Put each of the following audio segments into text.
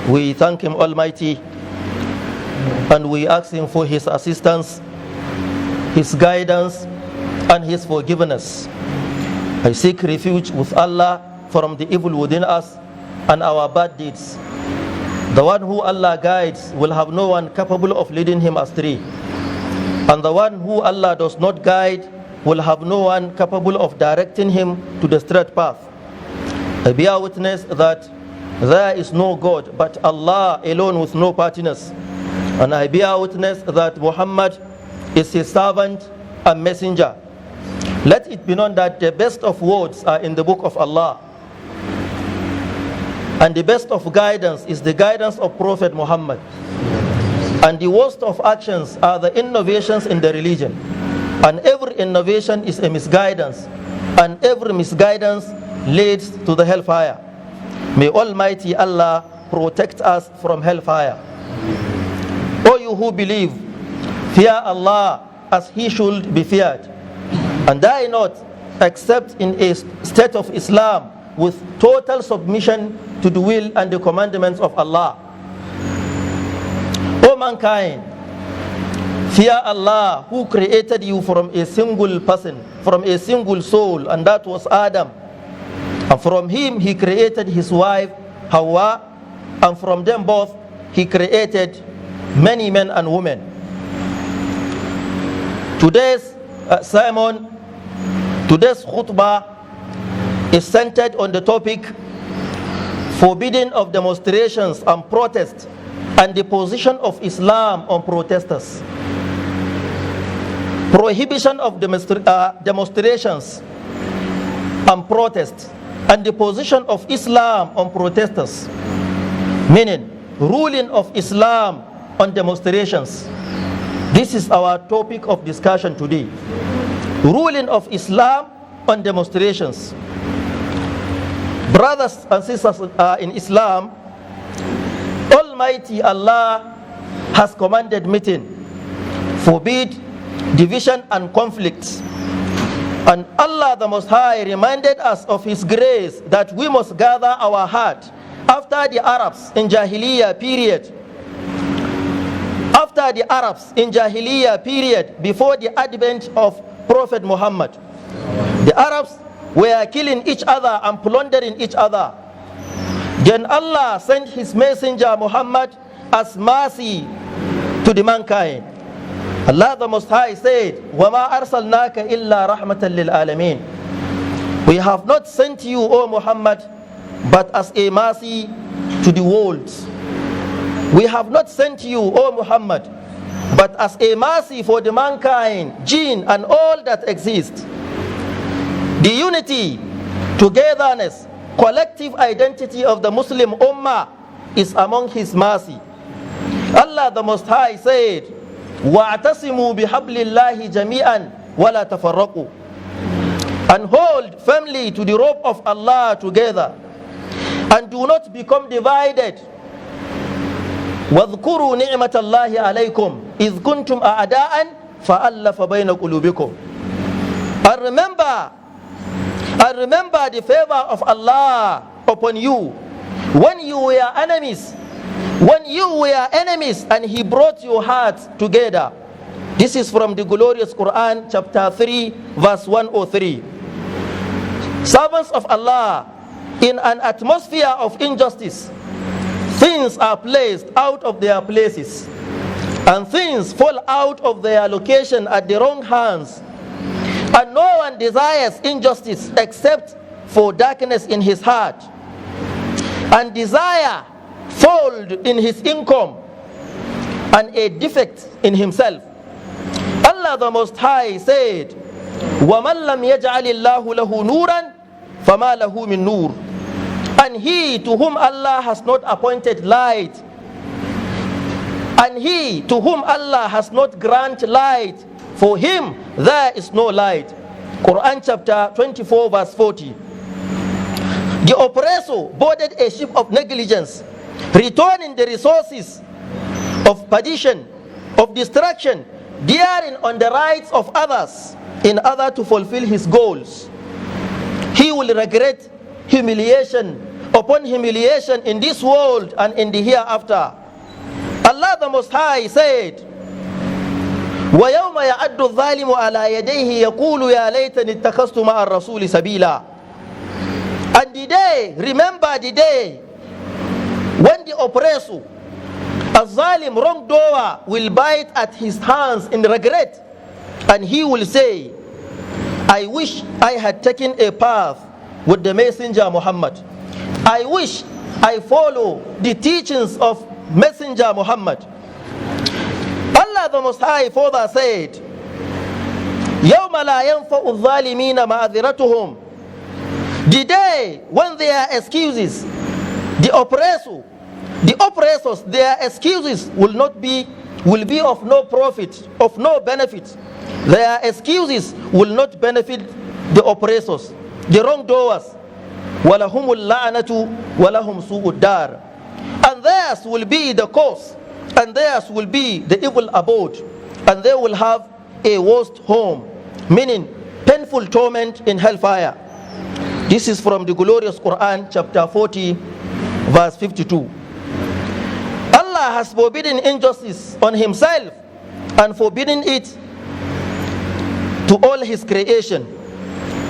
We thank Him Almighty and we ask Him for His assistance, His guidance, and His forgiveness. I seek refuge with Allah from the evil within us and our bad deeds. The one who Allah guides will have no one capable of leading him astray, and the one who Allah does not guide will have no one capable of directing him to the straight path. I bear witness that there is no God but Allah alone with no partners, and I bear witness that Muhammad is His servant and messenger. Let it be known that the best of words are in the book of Allah, and the best of guidance is the guidance of Prophet Muhammad, and the worst of actions are the innovations in the religion, and every innovation is a misguidance, and every misguidance leads to the hellfire. May Almighty Allah protect us from hellfire. O you who believe, fear Allah as He should be feared, and die not except in a state of Islam with total submission to the will and the commandments of Allah. O mankind, fear Allah who created you from a single person, from a single soul, and that was Adam. And from him He created his wife Hawa, and from them both He created many men and women. Today's sermon, today's khutbah is centered on the topic forbidding of demonstrations and protests and the position of Islam on protesters. Prohibition of demonstrations and protests and the position of Islam on protesters, meaning ruling of Islam on demonstrations. This is our topic of discussion today. Ruling of Islam on demonstrations. Brothers and sisters in Islam, Almighty Allah has commanded meeting, forbid division and conflict. And Allah the Most High reminded us of His grace that we must gather our heart after the Arabs in Jahiliyyah period. After the Arabs in Jahiliyyah period, before the advent of Prophet Muhammad, the Arabs were killing each other and plundering each other. Then Allah sent His messenger Muhammad as mercy to the mankind. Allah the Most High said, وَمَا أَرْسَلْنَاكَ إِلَّا رَحْمَةً لِلْعَالَمِينَ. We have not sent you, O Muhammad, but as a mercy to the world. We have not sent you, O Muhammad, but as a mercy for the mankind, jinn, and all that exists. The unity, togetherness, collective identity of the Muslim Ummah is among His mercy. Allah the Most High said, وَاعْتَصِمُوا بِحَبْلِ اللَّهِ جَمِيعًا وَلَا تَفَرَّقُوا. And hold firmly to the rope of Allah together, and do not become divided. وَاذْكُرُوا نِعْمَةَ اللَّهِ عَلَيْكُمْ إِذْ كُنْتُمْ أَعْدَاءً فَأَلَّفَ بَيْنَ قُلُوبِكُمْ. And remember the favor of Allah upon you when you were enemies. When you were enemies and He brought your hearts together. This is from the glorious Quran, chapter 3, verse 103. Servants of Allah, in an atmosphere of injustice, things are placed out of their places, and things fall out of their location at the wrong hands. And no one desires injustice except for darkness in his heart, and desire fault in his income, and a defect in himself. Allah the Most High said, وَمَنْ لَمْ يَجْعَلِ اللَّهُ لَهُ نُورًا فَمَا لَهُ مِن نُورٍ. And he to whom Allah has not appointed light, and he to whom Allah has not granted light, for him there is no light. Quran chapter 24 verse 40. The oppressor boarded a ship of negligence, returning the resources of perdition, of destruction, daring on the rights of others in order to fulfill his goals. He will regret humiliation of upon humiliation in this world and in the hereafter. Allah the Most High said, وَيَوْمَ يَعَدُّ الظَّالِمُ عَلَى يَدَيْهِ يَقُولُ يَا لَيْتَنِي اتَّخَذْتُ مَعَ الرَّسُولِ سَبِيلًا. And the day, remember the day, when the oppressor, a zalim, wrongdoer, will bite at his hands in regret, and he will say, I wish I had taken a path with the messenger Muhammad. I wish I follow the teachings of messenger Muhammad. Allah the Most High further said, يَوْمَ لَا يَنْفَعُ الظَّالِمِينَ مَعَذِرَتُهُمْ. The day when their excuses, the oppressors, their excuses will be of no profit, of no benefit. Their excuses will not benefit the oppressors, the wrongdoers. وَلَهُمُ اللَّعْنَةُ وَلَهُمْ سُوءُ الدَّارِ. And theirs will be the cause, and theirs will be the evil abode, and they will have a worst home, meaning painful torment in hellfire. This is from the glorious Quran, chapter 40, verse 52. Allah has forbidden injustice on himself and forbidden it to all his creation.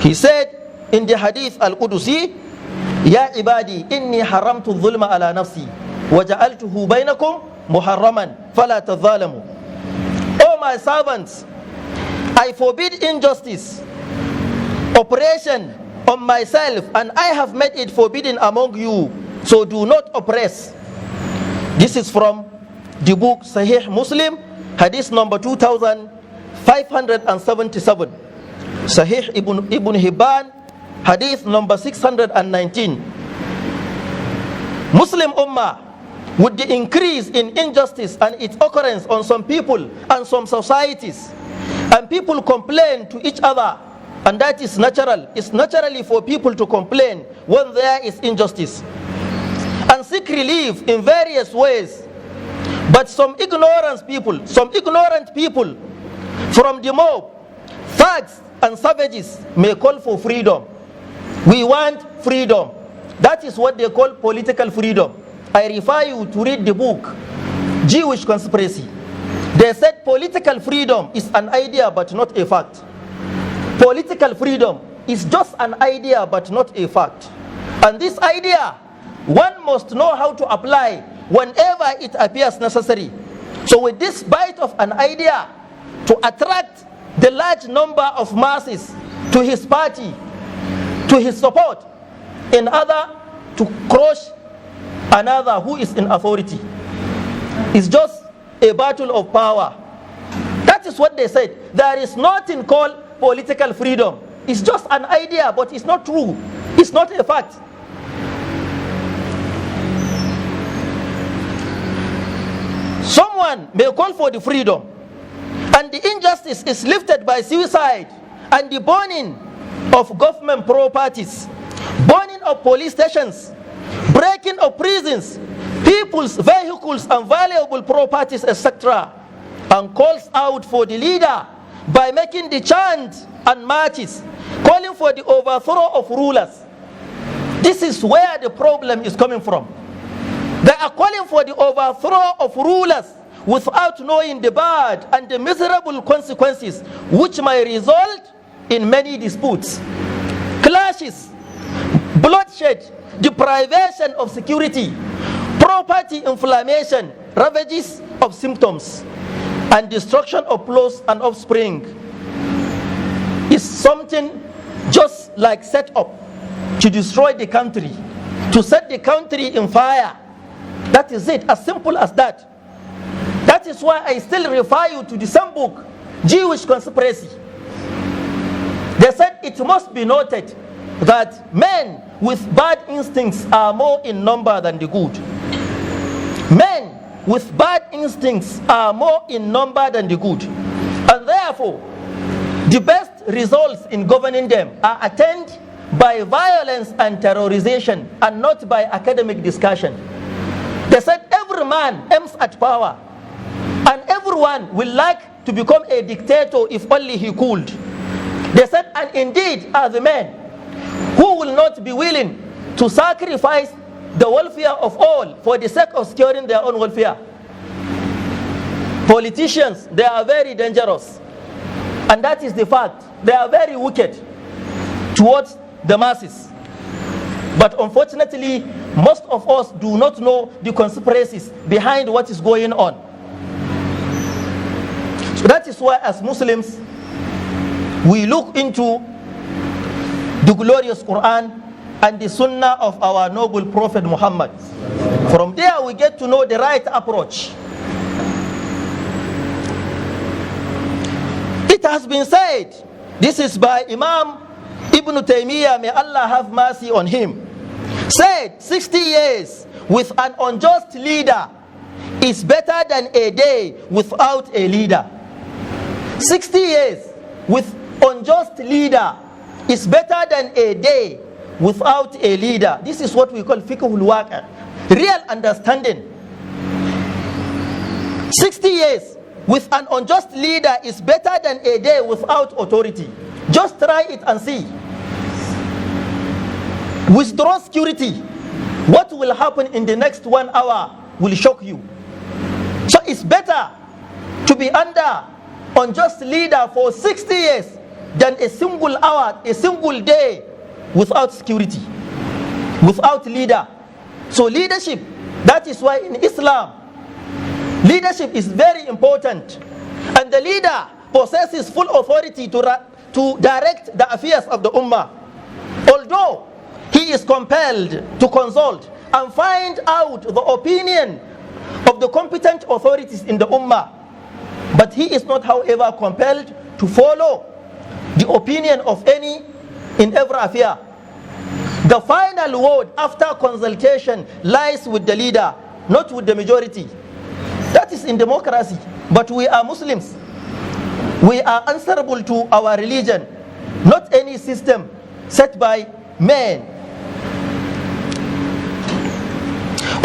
He said in the hadith al-Qudusi, Ya ibadi inni haramtu dhulma ala nafsi wa ja'altuhu bainakum muharraman fala tadhalamu. O my servants, I forbid injustice, oppression on myself, and I have made it forbidden among you, so do not oppress. This is from the book Sahih Muslim, hadith number 2577. Sahih Ibn Hibban, hadith number 619. Muslim Ummah, with the increase in injustice and its occurrence on some people and some societies, and people complain to each other, and that is natural. It's naturally for people to complain when there is injustice and seek relief in various ways. But some ignorant people from the mob, thugs and savages may call for freedom. We want freedom. That is what they call political freedom. I refer you to read the book Jewish Conspiracy. They said political freedom is an idea but not a fact. Political freedom is just an idea but not a fact. And this idea, one must know how to apply whenever it appears necessary. So with this bite of an idea to attract the large number of masses to his party, to his support, in order to crush another who is in authority, it's just a battle of power. That is what they said. There is nothing called political freedom. It's just an idea, but it's not true. It's not a fact. Someone may call for the freedom, and the injustice is lifted by suicide and the burning of government properties, burning of police stations, breaking of prisons, people's vehicles and valuable properties, etc., and calls out for the leader by making the chant and marches, calling for the overthrow of rulers. This is where the problem is coming from. They are calling for the overthrow of rulers without knowing the bad and the miserable consequences which may result in many disputes, clashes, bloodshed, deprivation of security, property inflammation, ravages of symptoms, and destruction of plots and offspring. Is something just like set up to destroy the country, to set the country in fire. That is it, as simple as that. That is why I still refer you to the same book, Jewish Conspiracy. They said it must be noted that men with bad instincts are more in number than the good. Men with bad instincts are more in number than the good. And therefore, the best results in governing them are attained by violence and terrorization and not by academic discussion. They said every man aims at power, and everyone will like to become a dictator if only he could. They said, and indeed are the men who will not be willing to sacrifice the welfare of all for the sake of securing their own welfare. Politicians, they are very dangerous. And that is the fact. They are very wicked towards the masses. But unfortunately, most of us do not know the conspiracies behind what is going on. So that is why as Muslims, we look into the glorious Quran and the Sunnah of our noble Prophet Muhammad. From there we get to know the right approach. It has been said, this is by Imam Ibn Taymiyyah, may Allah have mercy on him, said 60 years with an unjust leader is better than a day without a leader. 60 years with unjust leader is better than a day without a leader. This is what we call fiqhul waqi', real understanding. 60 years with an unjust leader is better than a day without authority. Just try it and see. Withdraw security. What will happen in the next 1 hour will shock you. So it's better to be under unjust leader for 60 years than a single hour, a single day without security, without leader. So leadership, that is why in Islam, leadership is very important. And the leader possesses full authority to direct the affairs of the ummah. Although he is compelled to consult and find out the opinion of the competent authorities in the ummah. But he is not, however, compelled to follow the opinion of any in every affair. The final word after consultation lies with the leader, not with the majority. That is in democracy. But we are Muslims. We are answerable to our religion, not any system set by men.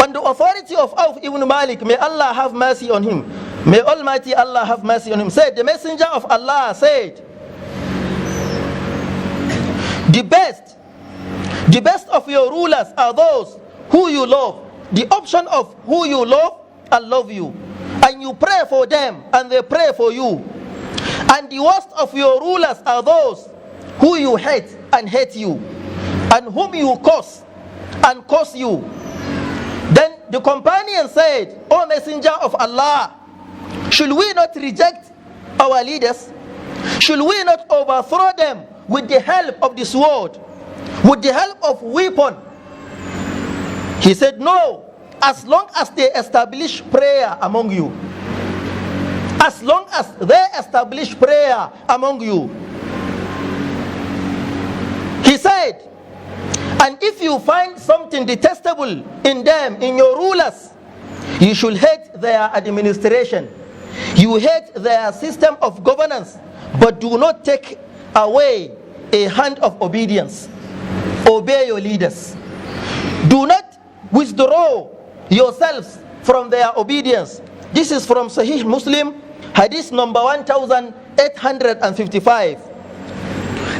On the authority of Auf ibn Malik, may Allah have mercy on him, may Almighty Allah have mercy on him, said, the Messenger of Allah said, the best of your rulers are those who you love. The option of who you love and love you, and you pray for them and they pray for you. And the worst of your rulers are those who you hate and hate you, and whom you curse and curse you. Then the companion said, O Messenger of Allah, should we not reject our leaders? Should we not overthrow them with the help of the sword, with the help of weapon? He said, no, as long as they establish prayer among you. As long as they establish prayer among you. He said, and if you find something detestable in them, in your rulers, you should hate their administration. You hate their system of governance, but do not take away a hand of obedience. Obey your leaders. Do not withdraw yourselves from their obedience. This is from Sahih Muslim, hadith number 1855.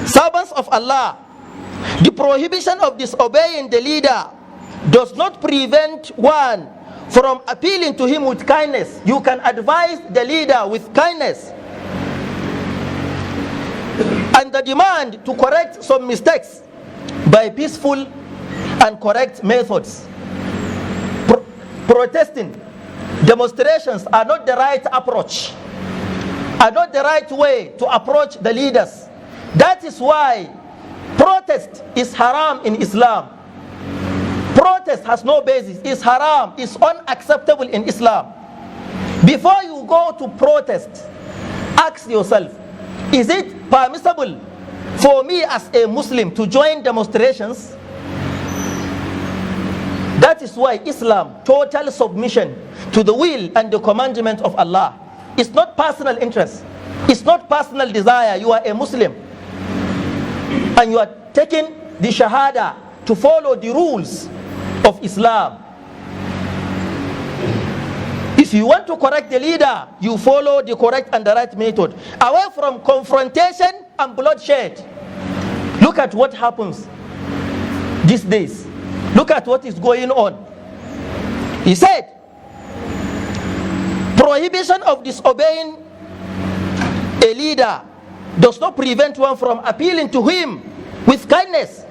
Servants of Allah, the prohibition of disobeying the leader does not prevent one from appealing to him with kindness. You can advise the leader with kindness, and the demand to correct some mistakes by peaceful and correct methods. Protesting, demonstrations are not the right approach, are not the right way to approach the leaders. That is why protest is haram in Islam. Protest has no basis, it's haram, it's unacceptable in Islam. Before you go to protest, ask yourself, is it permissible for me as a Muslim to join demonstrations? That is why Islam, total submission to the will and the commandment of Allah. It's not personal interest, it's not personal desire. You are a Muslim and you are taking the Shahada to follow the rules of Islam. If you want to correct the leader, you follow the correct and the right method, away from confrontation and bloodshed. Look at what happens these days. Look at what is going on. He said, prohibition of disobeying a leader does not prevent one from appealing to him with kindness.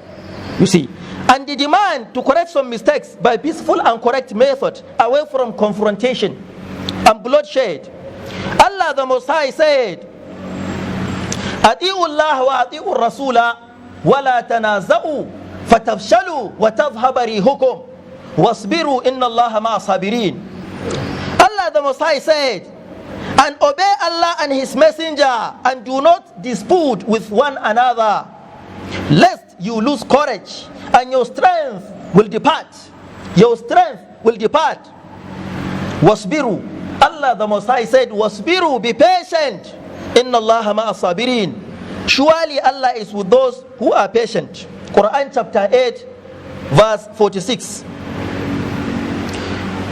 You see, and the demand to correct some mistakes by peaceful and correct method, away from confrontation and bloodshed. Allah the Most High said, أطيعوا الله وأطيعوا الرسول ولا تنازعوا فتفشلوا وتذهب ريحكم واصبروا إن الله مع الصابرين. Allah the Most High said, and obey Allah and His Messenger, and do not dispute with one another, lest you lose courage and your strength will depart. Your strength will depart. Wasbiru. Allah the Most High said, Wasbiru, be patient. Inna Allah ma'a sabirin. Surely Allah is with those who are patient. Quran chapter 8 verse 46.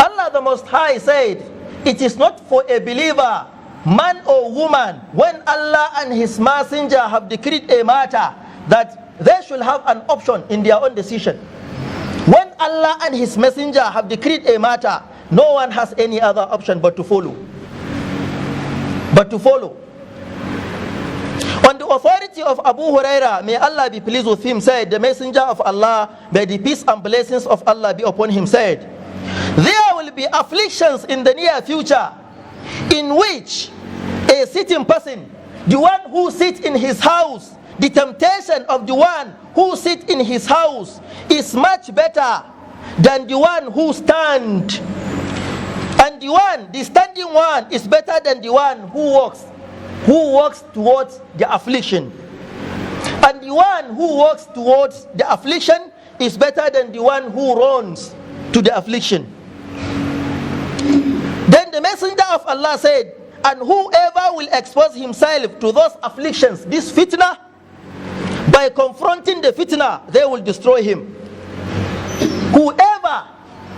Allah the Most High said, it is not for a believer, man or woman, when Allah and His Messenger have decreed a matter, that they should have an option in their own decision. When Allah and His Messenger have decreed a matter, no one has any other option but to follow. But to follow. On the authority of Abu Huraira, may Allah be pleased with him, said, the Messenger of Allah, may the peace and blessings of Allah be upon him, said, there will be afflictions in the near future in which a sitting person, the one who sits in his house, the temptation of the one who sits in his house is much better than the one who stands. And the standing one is better than the one who walks towards the affliction. And the one who walks towards the affliction is better than the one who runs to the affliction. Then the Messenger of Allah said, and whoever will expose himself to those afflictions, this fitna, by confronting the fitna, they will destroy him. Whoever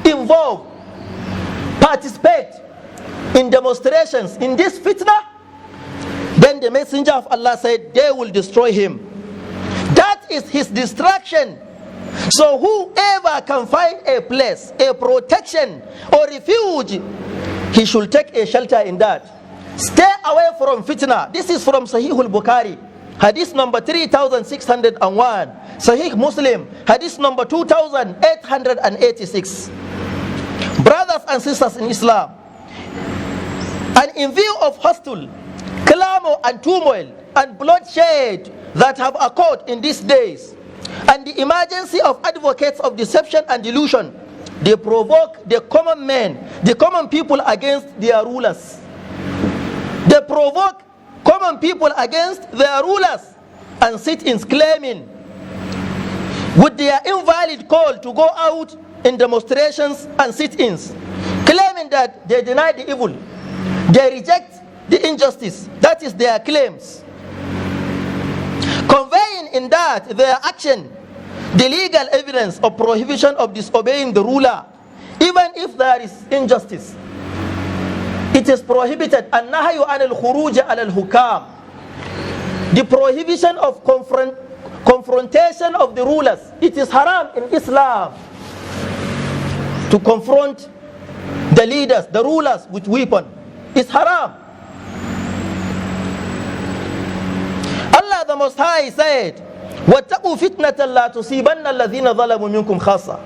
involved, participate in demonstrations in this fitna, then the Messenger of Allah said, they will destroy him. That is his distraction. So whoever can find a place, a protection or refuge, he should take a shelter in that. Stay away from fitna. This is from Sahih al-Bukhari, hadith number 3601. Sahih Muslim, hadith number 2886. Brothers and sisters in Islam, and in view of hostile clamor and turmoil and bloodshed that have occurred in these days, and the emergency of advocates of deception and delusion, they provoke the common men, the common people against their rulers. They provoke common people against their rulers and sit-ins claiming with their invalid call to go out in demonstrations and sit-ins, claiming that they deny the evil, they reject the injustice. That is their claims. Conveying in that their action the legal evidence of prohibition of disobeying the ruler, even if there is injustice. It is prohibited. النهي عن الخروج على الحكام. The prohibition of confrontation of the rulers. It is haram in Islam to confront the leaders, the rulers with weapon. It's haram. Allah the Most High said, وَاتَّقُوا فِتْنَةً لَا تُصِيبَنَّ الَّذِينَ ظَلَمُوا مِنْكُمْ خَاصَّةً.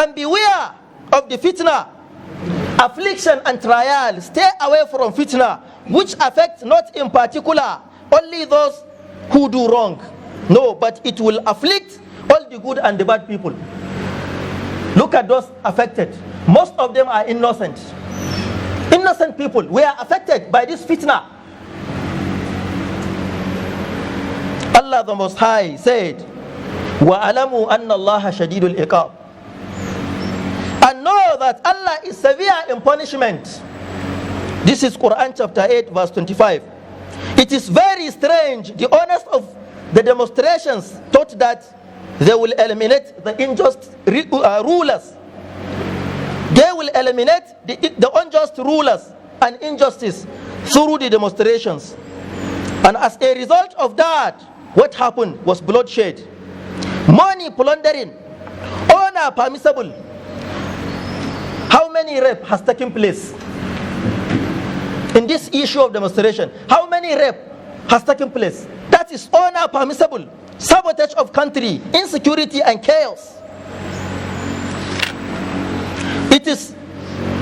And beware of the fitna, affliction and trial. Stay away from fitna, which affects not in particular only those who do wrong. No, but it will afflict all the good and the bad people. Look at those affected. Most of them are innocent. Innocent people were affected by this fitna. Allah the Most High said, وَأَلَمُوا أَنَّ اللَّهَ شَدِيدُ الْإِقَابِ. And know that Allah is severe in punishment. This is Quran chapter 8 verse 25. It is very strange, the owners of the demonstrations thought that they will eliminate the unjust rulers. They will eliminate the unjust rulers and injustice through the demonstrations. And as a result of that, what happened was bloodshed, money plundering, honor permissible. How many rape has taken place in this issue of demonstration? How many rape has taken place? That is honor permissible. Sabotage of country, insecurity and chaos. It is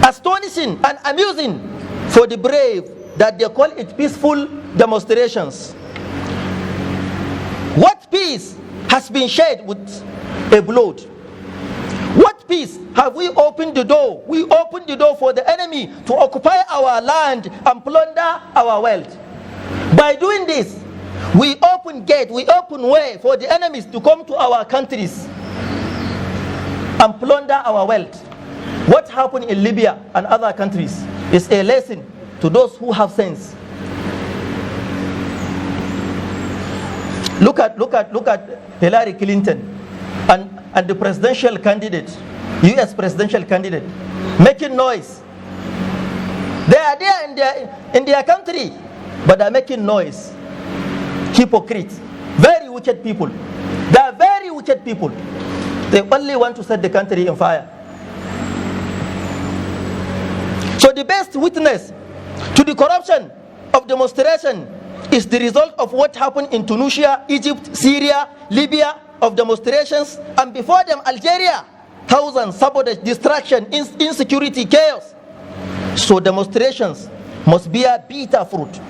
astonishing and amusing for the brave that they call it peaceful demonstrations. What peace has been shed with a blood? What peace have we opened the door? We opened the door for the enemy to occupy our land and plunder our wealth. By doing this, we open gate, we open way for the enemies to come to our countries and plunder our wealth. What happened in Libya and other countries is a lesson to those who have sense. Look at Hillary Clinton and the presidential candidate, US presidential candidate, making noise. They are there in their country, but they are making noise. Hypocrites, very wicked people. They are very wicked people. They only want to set the country on fire. So the best witness to the corruption of demonstration is the result of what happened in Tunisia, Egypt, Syria, Libya, of demonstrations, and before them Algeria. Thousands, sabotage, distraction, insecurity, chaos. So demonstrations must bear bitter fruit.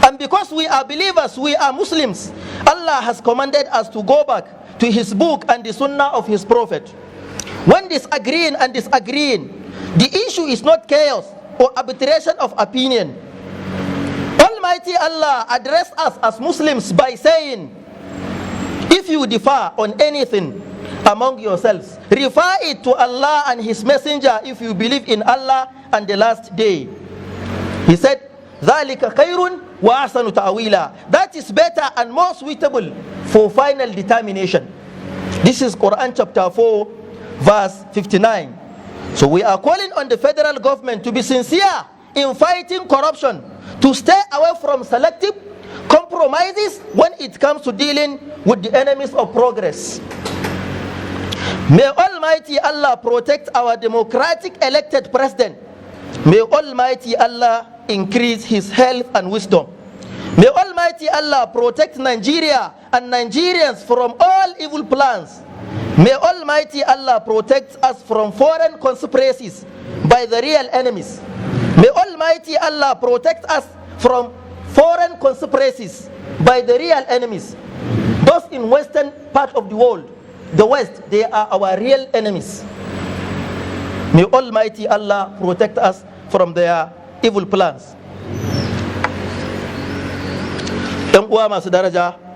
And because we are believers, we are Muslims, Allah has commanded us to go back to His book and the sunnah of His Prophet. When disagreeing, the issue is not chaos or arbitration of opinion. Almighty Allah addressed us as Muslims by saying, if you differ on anything among yourselves, refer it to Allah and His Messenger if you believe in Allah and the last day. He said, ذَلِكَ خَيْرٌ وَأَحْسَنُ تَأْوِيلًا. That is better and more suitable for final determination. This is Quran chapter 4, verse 59. So we are calling on the federal government to be sincere in fighting corruption, to stay away from selective compromises when it comes to dealing with the enemies of progress. May Almighty Allah protect our democratic elected president. May Almighty Allah increase his health and wisdom. May Almighty Allah protect Nigeria and Nigerians from all evil plans. May Almighty Allah protect us from foreign conspiracies by the real enemies. May Almighty Allah protect us from foreign conspiracies by the real enemies. Those in western part of the world, the West, they are our real enemies. May Almighty Allah protect us from their evil plans. 'Yan uwa masu daraja,